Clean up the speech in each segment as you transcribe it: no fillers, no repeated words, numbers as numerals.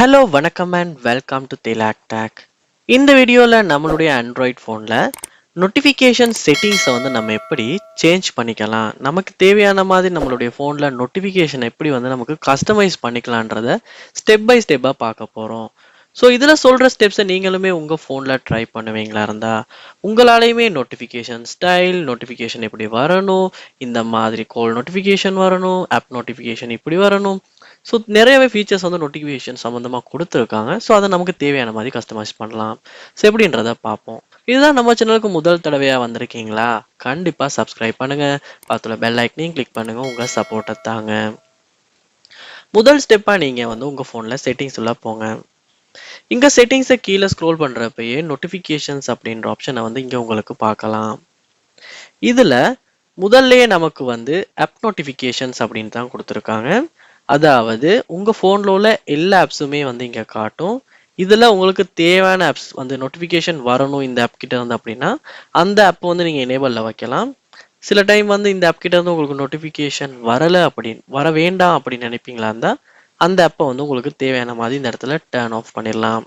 Hello வணக்கம் and welcome to Thilak take. இந்த வீடியோவில் நம்மளுடைய ஆண்ட்ராய்ட் ஃபோனில் நோட்டிஃபிகேஷன் செட்டிங்ஸை வந்து நம்ம எப்படி சேஞ்ச் பண்ணிக்கலாம், நமக்கு தேவையான மாதிரி நம்மளுடைய ஃபோனில் நோட்டிஃபிகேஷன் எப்படி வந்து நமக்கு கஸ்டமைஸ் பண்ணிக்கலான்றத ஸ்டெப் பை ஸ்டெப்பாக பார்க்க போகிறோம். ஸோ இதில் சொல்கிற ஸ்டெப்ஸை நீங்களுமே உங்கள் ஃபோனில் ட்ரை பண்ணுவீங்களா இருந்தால் உங்களாலையுமே நோட்டிஃபிகேஷன் ஸ்டைல், நோட்டிஃபிகேஷன் எப்படி வரணும், இந்த மாதிரி கால் நோட்டிஃபிகேஷன் வரணும், ஆப் நோட்டிஃபிகேஷன் இப்படி வரணும். ஸோ நிறையவே ஃபீச்சர்ஸ் வந்து நோட்டிஃபிகேஷன் சம்மந்தமாக கொடுத்துருக்காங்க. ஸோ அதை நமக்கு தேவையான மாதிரி கஸ்டமைஸ் பண்ணலாம். ஸோ எப்படின்றத பார்ப்போம். இதுதான் நம்ம சேனலுக்கு முதல் தடவையாக வந்திருக்கீங்களா, கண்டிப்பாக சப்ஸ்கிரைப் பண்ணுங்கள், பார்த்துல பெல் ஐக்கனையும் கிளிக் பண்ணுங்கள், உங்கள் சப்போர்ட்டை தாங்க. முதல் ஸ்டெப்பாக நீங்கள் வந்து உங்கள் ஃபோனில் செட்டிங்ஸ் உள்ள போங்க. இங்கே செட்டிங்ஸை கீழே ஸ்க்ரோல் பண்ணுறப்பயே நோட்டிஃபிகேஷன்ஸ் அப்படின்ற ஆப்ஷனை வந்து இங்கே உங்களுக்கு பார்க்கலாம். இதில் முதல்லையே நமக்கு வந்து ஆப் நோட்டிஃபிகேஷன்ஸ் அப்படின்னு தான் கொடுத்துருக்காங்க. அதாவது உங்கள் ஃபோனில் உள்ள எல்லா ஆப்ஸுமே வந்து இங்கே காட்டும். இதில் உங்களுக்கு தேவையான ஆப்ஸ் வந்து நோட்டிஃபிகேஷன் வரணும் இந்த ஆப் கிட்ட இருந்து அப்படின்னா அந்த ஆப் வந்து நீங்கள் எனேபிளில் வைக்கலாம். சில டைம் வந்து இந்த ஆப் கிட்ட இருந்து உங்களுக்கு நோட்டிஃபிகேஷன் வரலை அப்படின்னு வர வேண்டாம் அப்படின்னு நினைப்பீங்களா இருந்தால் அந்த ஆப்பை வந்து உங்களுக்கு தேவையான மாதிரி இந்த இடத்துல டர்ன் ஆஃப் பண்ணிடலாம்.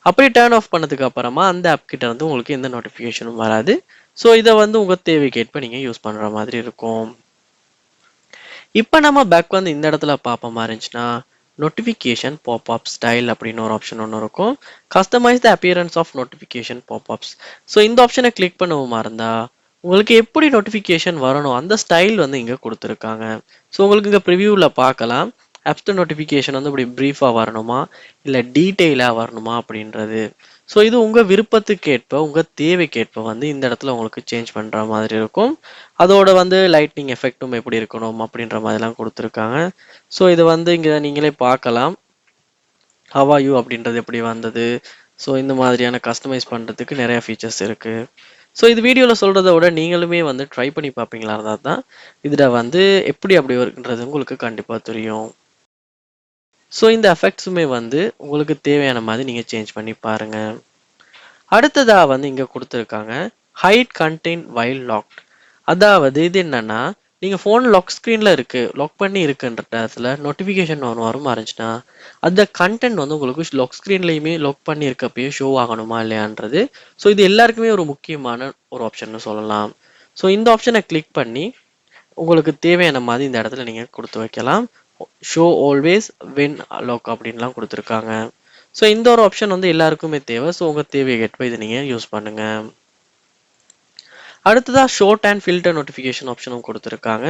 அப்படி டர்ன் ஆஃப் பண்ணதுக்கு அப்புறமா அந்த ஆப் கிட்ட இருந்து உங்களுக்கு எந்த நோட்டிஃபிகேஷனும் வராது. ஸோ இதை வந்து உங்கள் தேவைக்கேற்ப நீங்கள் யூஸ் பண்ணுற மாதிரி இருக்கும். இப்போ நம்ம பேக் வந்து இந்த இடத்துல பார்ப்போமா இருந்துச்சுன்னா நோட்டிஃபிகேஷன் பாப்அப் ஸ்டைல் அப்படின்னு ஒரு ஆப்ஷன் ஒன்று இருக்கும். Customise the appearance of notification popups. So இந்த ஆப்ஷனை கிளிக் பண்ணுவோமா இருந்தா உங்களுக்கு எப்படி நோட்டிஃபிகேஷன் வரணும் அந்த ஸ்டைல் வந்து இங்கே கொடுத்துருக்காங்க. ஸோ உங்களுக்கு இங்கே ப்ரிவியூவில் பார்க்கலாம் ஆப்ஸ்டர் நோட்டிஃபிகேஷன் வந்து இப்படி ப்ரீஃபாக வரணுமா இல்லை டீட்டெயிலாக வரணுமா அப்படின்றது. ஸோ இது உங்கள் விருப்பத்துக்கேற்ப உங்கள் தேவைக்கேற்ப வந்து இந்த இடத்துல உங்களுக்கு சேஞ்ச் பண்ணுற மாதிரி இருக்கும். அதோட வந்து லைட்னிங் எஃபெக்ட்டும் எப்படி இருக்கணும் அப்படின்ற மாதிரிலாம் கொடுத்துருக்காங்க. ஸோ இது வந்து இங்கே நீங்களே பார்க்கலாம் ஹவ் ஆர் யூ அப்படின்றது எப்படி வந்தது. ஸோ இந்த மாதிரியான கஸ்டமைஸ் பண்ணுறதுக்கு நிறைய ஃபீச்சர்ஸ் இருக்குது. ஸோ இது வீடியோவில் சொல்கிறத விட நீங்களுமே வந்து ட்ரை பண்ணி பார்ப்பீங்களா இருந்தால் தான் இதில் வந்து எப்படி அப்படி இருக்குன்றது உங்களுக்கு கண்டிப்பாக தெரியும். ஸோ இந்த எஃபெக்ட்ஸுமே வந்து உங்களுக்கு தேவையான மாதிரி நீங்கள் சேஞ்ச் பண்ணி பாருங்கள். அடுத்ததாக வந்து இங்கே கொடுத்துருக்காங்க ஹைட் கண்டென்ட் வைல் லாக்ட். அதாவது இது என்னன்னா நீங்கள் ஃபோன் லாக் ஸ்க்ரீனில் இருக்குது, லாக் பண்ணி இருக்குன்ற இடத்துல நோட்டிஃபிகேஷன் ஒன்று வரும் இருந்துச்சுன்னா அந்த கண்டென்ட் வந்து உங்களுக்கு லாக் ஸ்க்ரீன்லையுமே லாக் பண்ணி இருக்கப்பயே ஷோ ஆகணுமா இல்லையான்றது. ஸோ இது எல்லாருக்குமே ஒரு முக்கியமான ஒரு ஆப்ஷன் சொல்லலாம். ஸோ இந்த ஆப்ஷனை கிளிக் பண்ணி உங்களுக்கு தேவையான மாதிரி இந்த இடத்துல நீங்கள் கொடுத்து வைக்கலாம். ஷோ ஆல்வேஸ் வென் லாக் அப்படின்லாம் கொடுத்துருக்காங்க. ஸோ இந்த ஒரு ஆப்ஷன் வந்து எல்லாருக்குமே தேவை. ஸோ உங்கள் தேவைக்கேற்ப இதை நீங்கள் யூஸ் பண்ணுங்கள். அடுத்ததாக ஷோர்ட் அண்ட் ஃபில்டர் நோட்டிஃபிகேஷன் ஆப்ஷனும் கொடுத்துருக்காங்க.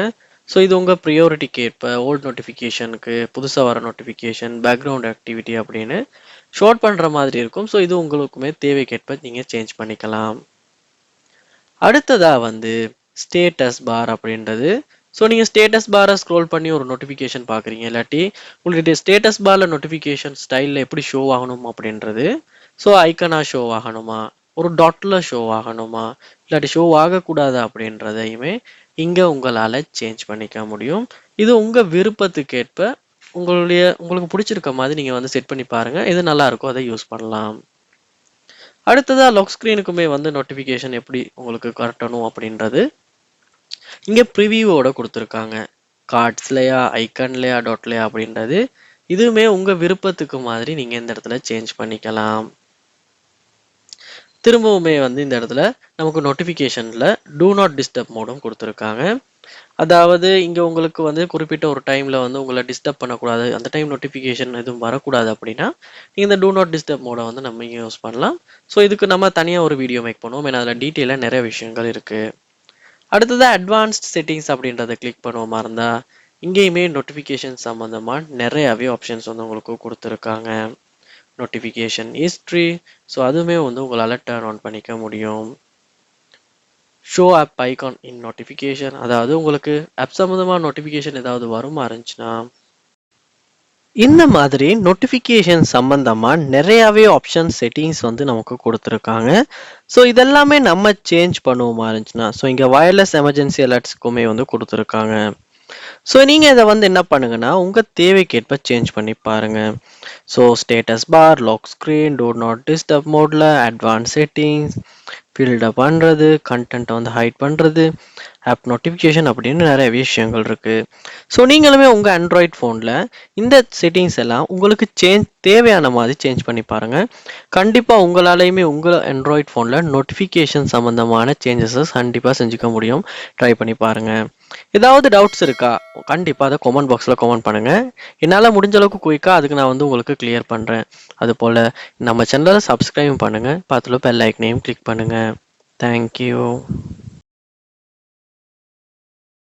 ஸோ இது உங்கள் ப்ரியாரிட்டிக்கு ஏற்ப ஓல்ட் நோட்டிஃபிகேஷனுக்கு, புதுசாக வர நோட்டிஃபிகேஷன், பேக்ரவுண்ட் ஆக்டிவிட்டி அப்படின்னு ஷார்ட் பண்ணுற மாதிரி இருக்கும். ஸோ இது உங்களுக்குமே தேவைக்கேற்ப நீங்கள் சேஞ்ச் பண்ணிக்கலாம். அடுத்ததாக வந்து ஸ்டேட்டஸ் பார் அப்படின்றது. ஸோ நீங்கள் ஸ்டேட்டஸ் பாரை ஸ்க்ரோல் பண்ணி ஒரு நோட்டிஃபிகேஷன் பார்க்குறீங்க, இல்லாட்டி உங்களுக்கு ஸ்டேட்டஸ் பாரில் நோட்டிஃபிகேஷன் ஸ்டைலில் எப்படி ஷோ ஆகணும் அப்படின்றது. ஸோ ஐக்கனாக ஷோ ஆகணுமா, ஒரு டாட்டில் ஷோ ஆகணுமா, இல்லாட்டி ஷோ ஆகக்கூடாது அப்படின்றதையுமே இங்கே உங்களால் சேஞ்ச் பண்ணிக்க முடியும். இது உங்கள் விருப்பத்துக்கேற்ப உங்களுக்கு பிடிச்சிருக்க மாதிரி நீங்கள் வந்து செட் பண்ணி பாருங்கள். எது நல்லா இருக்கோ அதை யூஸ் பண்ணலாம். அடுத்ததாக லாக் ஸ்க்ரீனுக்குமே வந்து நோட்டிஃபிகேஷன் எப்படி உங்களுக்கு கரெக்டணும் அப்படின்றது இங்கே ப்ரிவியூவோட கொடுத்துருக்காங்க. கார்ட்ஸ்லையா, ஐக்கன்லையா, டாட்லையா அப்படின்றது இதுவுமே உங்கள் விருப்பத்துக்கு மாதிரி நீங்கள் இந்த இடத்துல சேஞ்ச் பண்ணிக்கலாம். திரும்பவுமே வந்து இந்த இடத்துல நமக்கு நோட்டிஃபிகேஷனில் டூ நாட் டிஸ்டர்ப் மோடும் கொடுத்துருக்காங்க. அதாவது இங்கே உங்களுக்கு வந்து குறிப்பிட்ட ஒரு டைமில் வந்து உங்களை டிஸ்டர்ப் பண்ணக்கூடாது, அந்த டைம் நோட்டிஃபிகேஷன் எதுவும் வரக்கூடாது அப்படின்னா நீங்கள் இந்த டூ நாட் டிஸ்டர்ப் மோடை வந்து நம்ம இங்கே யூஸ் பண்ணலாம். ஸோ இதுக்கு நம்ம தனியாக ஒரு வீடியோ மேக் பண்ணுவோம், ஏன்னா அதில் டீட்டெயிலாக நிறைய விஷயங்கள் இருக்குது. அடுத்ததாக அட்வான்ஸ்ட் செட்டிங்ஸ் அப்படின்றத கிளிக் பண்ணுவோமா இருந்தால் இங்கேயுமே நோட்டிஃபிகேஷன் சம்மந்தமாக நிறையாவே ஆப்ஷன்ஸ் வந்து உங்களுக்கு கொடுத்துருக்காங்க. நோட்டிஃபிகேஷன் ஹிஸ்ட்ரி, ஸோ அதுவுமே வந்து உங்களால் டர்ன் ஆன் பண்ணிக்க முடியும். ஷோ ஆப் ஐகான் இன் நோட்டிஃபிகேஷன், அதாவது உங்களுக்கு ஆப் சம்மந்தமாக நோட்டிஃபிகேஷன் ஏதாவது வருமா இருந்துச்சுன்னா இந்த மாதிரி நோட்டிஃபிகேஷன் சம்மந்தமாக நிறையாவே ஆப்ஷன் செட்டிங்ஸ் வந்து நமக்கு கொடுத்துருக்காங்க. ஸோ இதெல்லாமே நம்ம சேஞ்ச் பண்ணுவோமா இருந்துச்சுன்னா ஸோ இங்கே வயர்லெஸ் எமர்ஜென்சி அலர்ட்ஸ்க்குமே வந்து கொடுத்துருக்காங்க. ஸோ நீங்கள் இதை வந்து என்ன பண்ணுங்கன்னா உங்கள் தேவைக்கேற்ப சேஞ்ச் பண்ணி பாருங்கள். So status bar, lock screen, do not disturb மோடில், அட்வான்ஸ் செட்டிங்ஸ், ஃபில்டர் பண்ணுறது, கண்டென்ட்டை வந்து ஹைட் பண்ணுறது, ஆப் நோட்டிஃபிகேஷன் அப்படின்னு நிறைய விஷயங்கள் இருக்குது. ஸோ நீங்களுமே உங்கள் ஆண்ட்ராய்ட் ஃபோனில் இந்த செட்டிங்ஸ் எல்லாம் உங்களுக்கு தேவையான மாதிரி சேஞ்ச் பண்ணி பாருங்கள். கண்டிப்பாக உங்களாலையுமே உங்கள் ஆண்ட்ராய்ட் ஃபோனில் நோட்டிஃபிகேஷன் சம்மந்தமான சேஞ்சஸஸ் கண்டிப்பாக செஞ்சுக்க முடியும். ட்ரை பண்ணி பாருங்கள். ஏதாவது டவுட்ஸ் இருக்கா? கண்டிப்பாக அதை கமெண்ட் பாக்ஸில் கமெண்ட் பண்ணுங்கள். என்னால் முடிஞ்ச அளவுக்கு குயிக்காக அதுக்கு நான் வந்து உங்களுக்கு கிளியர் பண்ணுறேன். அதுபோல் நம்ம சேனலை சப்ஸ்கிரைப் பண்ணுங்கள். பார்த்துட்டு பெல் ஐக்கனையும் கிளிக் பண்ணுங்கள். தேங்க்யூ.